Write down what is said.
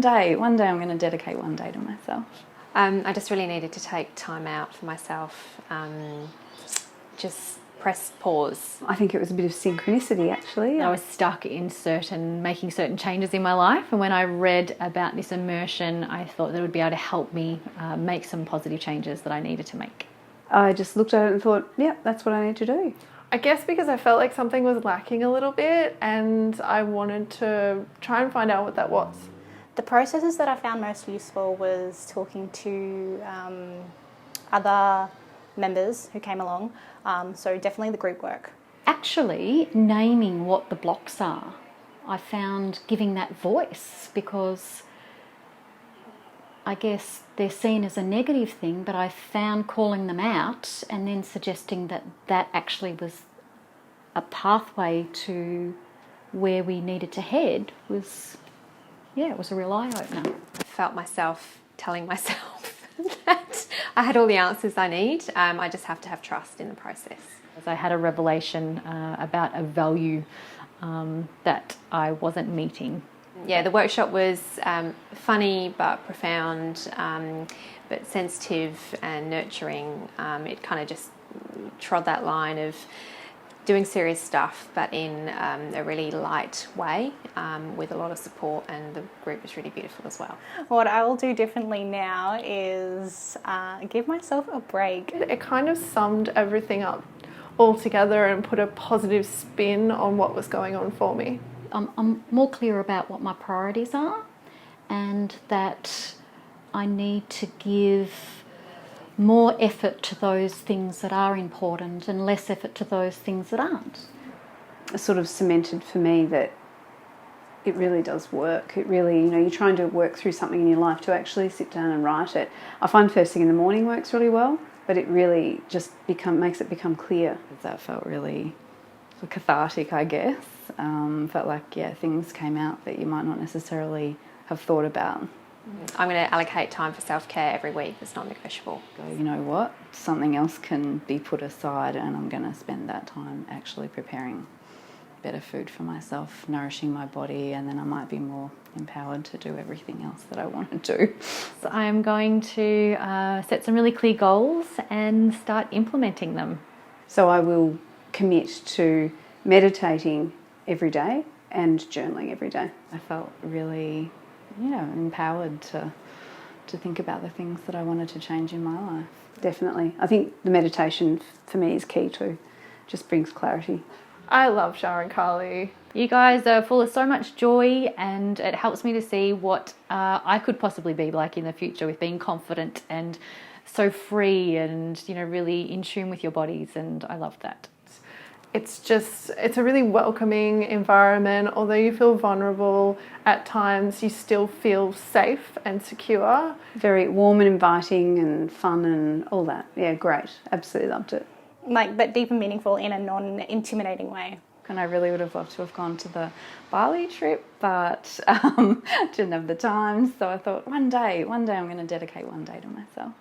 one day I'm going to dedicate one day to myself. I just really needed to take time out for myself, just press pause. I think it was a bit of synchronicity, actually. I was stuck in making certain changes in my life, and when I read about this immersion, I thought that it would be able to help me make some positive changes that I needed to make. I just looked at it and thought, yeah, that's what I need to do. I guess because I felt like something was lacking a little bit and I wanted to try and find out what that was. The processes that I found most useful was talking to other members who came along, so definitely the group work. Actually, naming what the blocks are, I found giving that voice, because I guess they're seen as a negative thing, but I found calling them out and then suggesting that that actually was a pathway to where we needed to head was, it was a real eye-opener. I felt myself telling myself that I had all the answers I need. I just have to have trust in the process. I had a revelation about a value that I wasn't meeting. Yeah, the workshop was funny but profound, but sensitive and nurturing. It kind of just trod that line of doing serious stuff but in a really light way, with a lot of support, and the group was really beautiful as well. What I will do differently now is give myself a break. It kind of summed everything up all together and put a positive spin on what was going on for me. I'm more clear about what my priorities are, and that I need to give more effort to those things that are important and less effort to those things that aren't. It sort of cemented for me that it really does work. It really, you're trying to work through something in your life, to actually sit down and write it. I find first thing in the morning works really well, but it really just makes it become clear. That felt really cathartic, I guess. Felt like, things came out that you might not necessarily have thought about. I'm going to allocate time for self-care every week. It's not negotiable. Go, you know what? Something else can be put aside, and I'm going to spend that time actually preparing better food for myself, nourishing my body, and then I might be more empowered to do everything else that I want to do. So I am going to set some really clear goals and start implementing them. So I will commit to meditating every day and journaling every day. I felt really empowered to think about the things that I wanted to change in my life. Definitely. I think the meditation for me is key too. Just brings clarity. I love Shah and Carly. You guys are full of so much joy, and it helps me to see what I could possibly be like in the future, with being confident and so free and really in tune with your bodies, and I love that. It's a really welcoming environment. Although you feel vulnerable at times, you still feel safe and secure. Very warm and inviting and fun and all that. Yeah, great. Absolutely loved it. But deep and meaningful in a non-intimidating way. And I really would have loved to have gone to the Bali trip, but didn't have the time. So I thought one day I'm going to dedicate one day to myself.